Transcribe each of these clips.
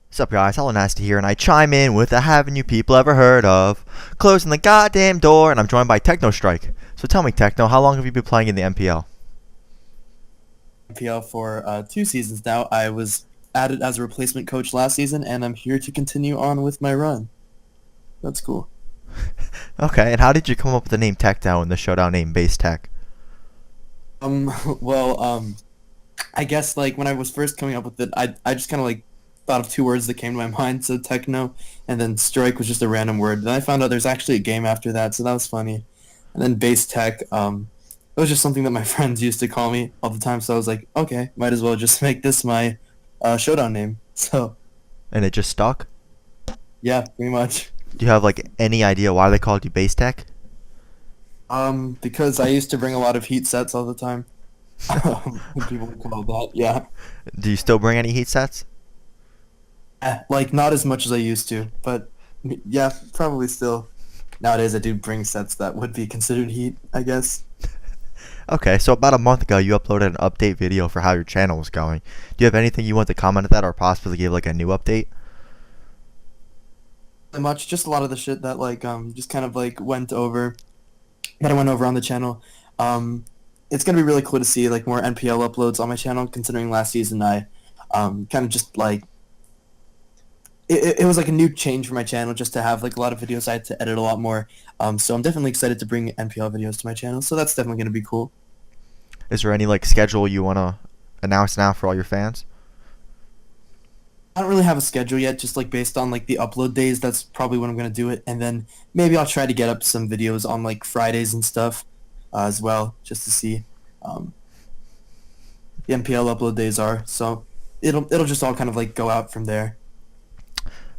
What's up, guys? Hella nice to hear, and I chime in with a haven't you people ever heard of? Closing the goddamn door, and I'm joined by Techno Strike. So tell me, Techno, how long have you been playing in the NPL? NPL for 2 seasons now. I was added as a replacement coach last season, and I'm here to continue on with my run. That's cool. Okay, and how did you come up with the name Techno and the showdown name Base Tech? Um, well, I guess like when I was first coming up with it, I just kind of like thought of two words that came to my mind, so techno, and then strike was just a random word. Then I found out there's actually a game after that, so that was funny. And then base tech, it was just something that my friends used to call me all the time, so I was like, okay, might as well just make this my showdown name. So And it just stuck? yeah, pretty much. Do you have like any idea why they called you Base Tech? Because I used to bring a lot of heat sets all the time. People would call that, yeah. Do you still bring any heat sets? Like not as much as I used to, but yeah, probably still. Nowadays, I do bring sets that would be considered heat, I guess. Okay, so about a month ago, you uploaded an update video for how your channel was going. Do you have anything you want to comment on that or possibly give like a new update? Not much, just a lot of the shit that like just kind of like went over that I went over on the channel. Um, it's gonna be really cool to see like more NPL uploads on my channel. Considering last season I kind of just like it was like a new change for my channel just to have like a lot of videos I had to edit a lot more. So I'm definitely excited to bring NPL videos to my channel. So that's definitely gonna be cool. Is there any like schedule you want to announce now for all your fans? I don't really have a schedule yet, just like based on like the upload days. That's probably when I'm gonna do it, and then maybe I'll try to get up some videos on like Fridays and stuff as well, just to see um, the NPL upload days are. So it'll just all kind of like go out from there.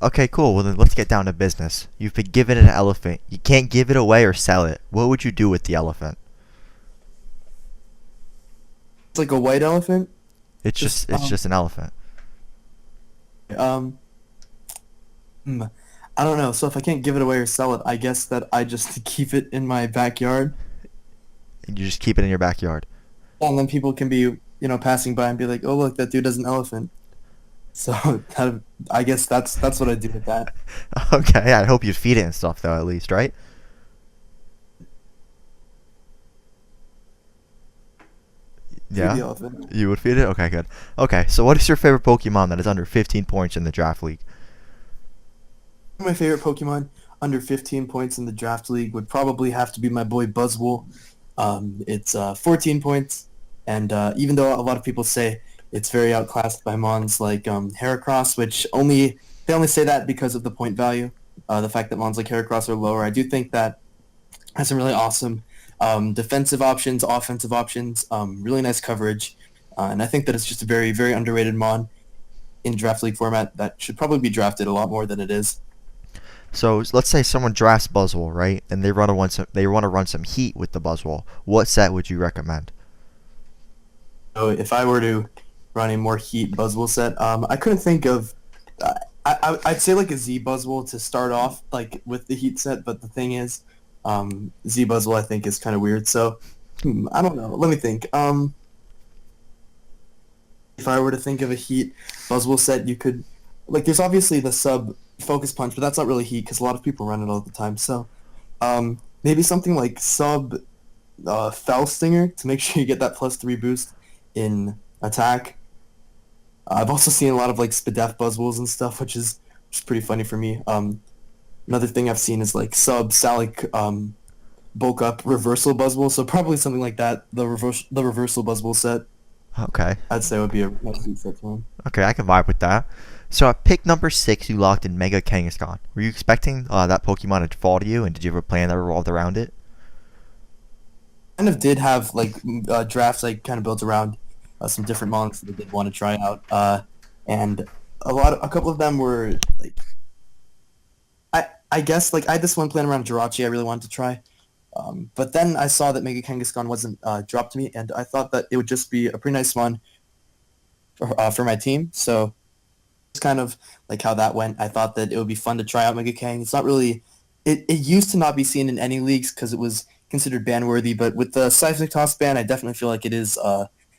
Okay, cool. Well, then let's get down to business. You've been given an elephant. You can't give it away or sell it. What would you do with the elephant? It's like a white elephant. It's Just just it's just an elephant. um, hmm, I don't know. So if I can't give it away or sell it, I guess that I just keep it in my backyard, And you just keep it in your backyard. and then people can be passing by and be like, "Oh look, that dude has an elephant." So I guess that's what I do with that. Okay, I hope you feed it and stuff though, at least, right? Feed Yeah, the elephant. you would feed it. Okay, good. Okay, so what is your favorite Pokemon that is under 15 points in the draft league? My favorite Pokemon under 15 points in the draft league would probably have to be my boy Buzzwole. It's 14 points, and even though a lot of people say it's very outclassed by Mons like Heracross, which they only say that because of the point value, the fact that Mons like Heracross are lower, I do think that has some really awesome defensive options, offensive options, really nice coverage, and I think that it's just a very, very underrated Mon in draft league format that should probably be drafted a lot more than it is. So let's say someone drafts Buzzwole, right? And they want to run some heat with the Buzzwole. What set would you recommend? So if I were to run a more heat Buzzwole set, I couldn't think of. Uh, I'd say like a Z Buzzwole to start off, like with the heat set. But the thing is, Z Buzzwole I think is kind of weird. So I don't know. Let me think. If I were to think of a heat Buzzwole set, you could like. There's obviously the sub Focus Punch, but that's not really heat because a lot of people run it all the time. So maybe something like sub Fell Stinger to make sure you get that +3 boost in attack. I've also seen a lot of like Spadef Buzzwoles and stuff, which is pretty funny for me. Another thing I've seen is like sub Salic bulk up reversal Buzzwole, so probably something like that. The reversal Buzzwole set Okay. I'd say would be a nice good set for him. Okay, I can vibe with that. So at pick number 6, you locked in Mega Kangaskhan. Were you expecting that Pokemon to fall to you, and did you have a plan that revolved around it? Kind of did have like drafts I kind of built around some different mons that I did want to try out, and a couple of them were like I guess like I had this one plan around Jirachi I really wanted to try, but then I saw that Mega Kangaskhan wasn't dropped to me, and I thought that it would just be a pretty nice one for my team. So it's kind of like how that went. I thought that it would be fun to try out Mega Kang. It's not really it used to not be seen in any leagues because it was considered ban worthy, but with the Seismic Toss ban, I definitely feel like it is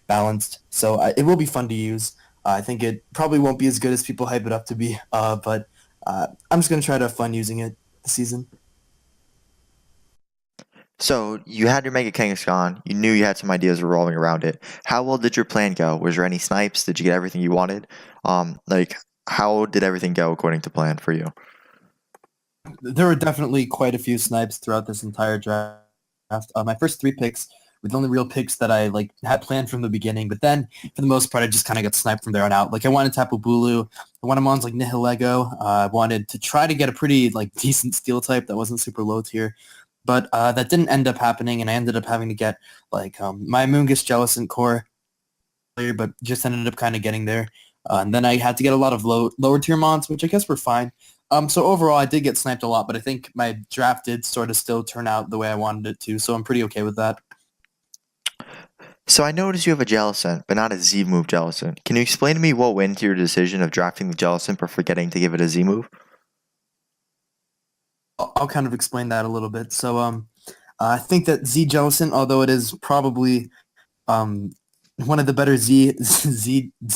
balanced. So it will be fun to use. I think it probably won't be as good as people hype it up to be, but I'm just gonna try to have fun using it this season. So you had your Mega Kangaskhan. You knew you had some ideas revolving around it. How well did your plan go? Was there any snipes? Did you get everything you wanted? Like how did everything go according to plan for you? There were definitely quite a few snipes throughout this entire draft. My first three picks were the only real picks that I like had planned from the beginning, but then for the most part, I just kind of got sniped from there on out. Like I wanted Tapu Bulu, I wanted mons like Nihilego. I wanted to try to get a pretty like decent steel type that wasn't super low tier, but that didn't end up happening, and I ended up having to get like my Moongus Jellicent core, but just ended up kind of getting there. And then I had to get a lot of lower tier mons, which I guess were fine. So overall, I did get sniped a lot, but I think my draft did sort of still turn out the way I wanted it to, so I'm pretty okay with that. So I noticed you have a Jellicent, but not a Z move Jellicent. Can you explain to me what went into your decision of drafting the Jellicent but forgetting to give it a Z move? I'll kind of explain that a little bit. So I think that Z Jellicent, although it is probably um, one of the better Z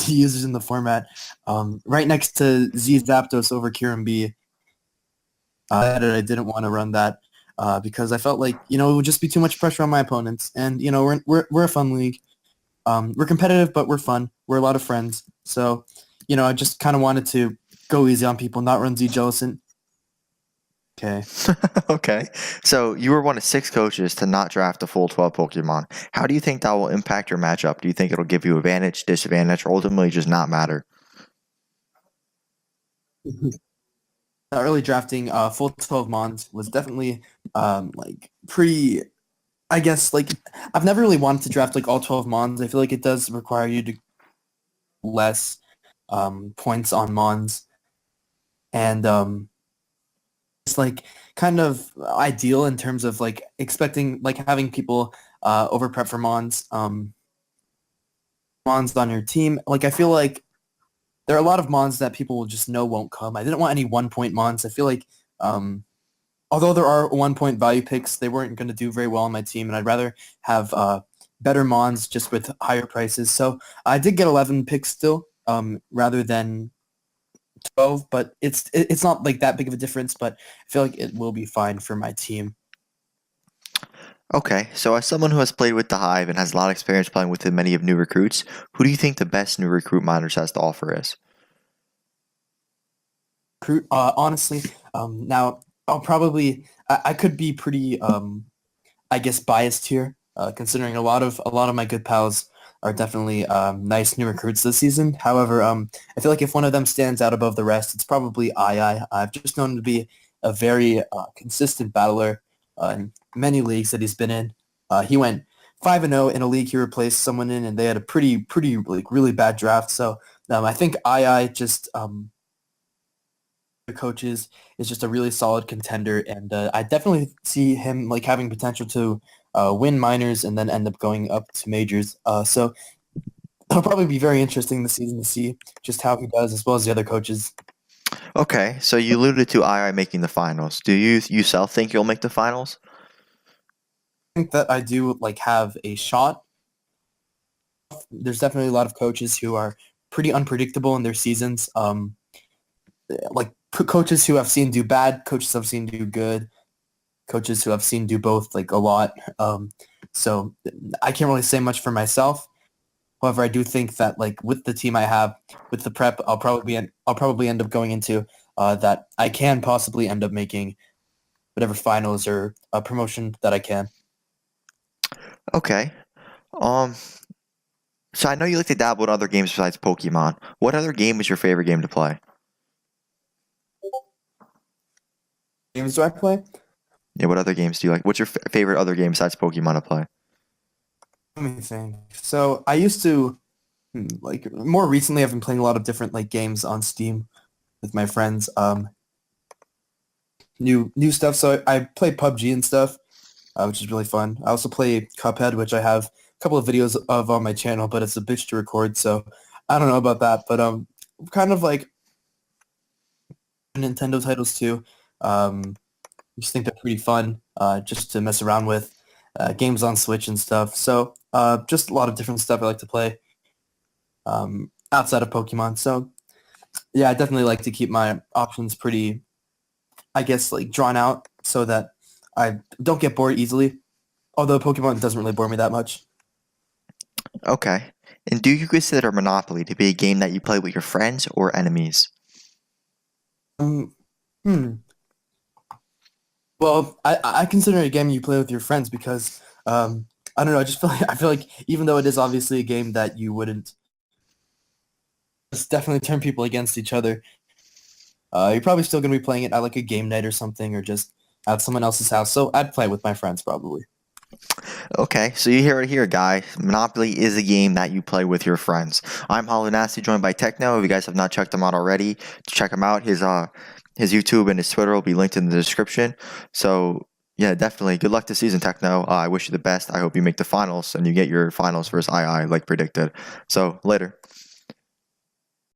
users in the format, right next to Z Zapdos over Kieran B, I didn't want to run that because I felt like it would just be too much pressure on my opponents. And we're a fun league. We're competitive, but we're fun. We're a lot of friends. So I just kind of wanted to go easy on people, not run Z Jellicent. Okay. Okay. So you were one of 6 coaches to not draft a full 12 Pokemon. How do you think that will impact your matchup? Do you think it'll give you advantage, disadvantage, or ultimately just not matter? Early drafting full 12 mons was definitely like pretty, I guess, like I've never really wanted to draft like all 12 mons. I feel like it does require you to less points on mons, and it's like kind of ideal in terms of like expecting like having people over prep for mons on your team. Like I feel like there are a lot of mons that people will just know won't come. I didn't want any 1 point mons. I feel like although there are 1 point value picks, they weren't going to do very well on my team, and I'd rather have better mons just with higher prices. So I did get 11 picks still, rather than 12, but it's not like that big of a difference. But I feel like it will be fine for my team. Okay, so as someone who has played with the Hive and has a lot of experience playing with many of new recruits, who do you think the best new recruit Miners has to offer is? Honestly, now I'll probably I could be pretty I guess biased here, considering a lot of my good pals are definitely nice new recruits this season. However, I feel like if one of them stands out above the rest, it's probably I. I've just known him to be a very consistent battler in many leagues that he's been in. He went 5-0 in a league he replaced someone in, and they had a pretty like really bad draft. So I think I just the coaches is just a really solid contender, and I definitely see him like having potential to win minors and then end up going up to majors. So it'll probably be very interesting this season to see just how he does, as well as the other coaches. Okay, so you alluded to II making the finals. Do you yourself think you'll make the finals? I think that I do like have a shot. There's definitely a lot of coaches who are pretty unpredictable in their seasons. Like coaches who I've seen do bad, coaches I've seen do good, coaches who I've seen do both like a lot. So I can't really say much for myself. However, I do think that like with the team I have, with the prep, I'll probably end up going into that I can possibly end up making whatever finals or a promotion that I can. Okay. Um, so I know you like to dabble in other games besides Pokemon. What other game is your favorite game to play? Games do I play? Yeah, what other games do you like? What's your favorite other game besides Pokemon to play? Let me think. So I used to like more recently I've been playing a lot of different like games on Steam with my friends. New stuff. So I play PUBG and stuff, which is really fun. I also play Cuphead, which I have a couple of videos of on my channel, but it's a bitch to record, so I don't know about that. But kind of like Nintendo titles too. I just think they're pretty fun, just to mess around with. Games on Switch and stuff. So just a lot of different stuff I like to play. outside of Pokemon. So yeah, I definitely like to keep my options pretty, I guess, like drawn out so that I don't get bored easily. Although Pokemon doesn't really bore me that much. Okay. And do you consider Monopoly to be a game that you play with your friends or enemies? Um, hmm. Well, I consider it a game you play with your friends because I don't know. I feel like even though it is obviously a game that you wouldn't just definitely turn people against each other, you're probably still gonna be playing it at like a game night or something, or just at someone else's house. So I'd play it with my friends probably. Okay, so you hear it here, guys. Monopoly is a game that you play with your friends. I'm Hollow Nasty, joined by Techno. If you guys have not checked him out already, check him out. His YouTube and his Twitter will be linked in the description. So yeah, definitely. Good luck this season, Techno. I wish you the best. I hope you make the finals and you get your finals versus II like predicted. So later.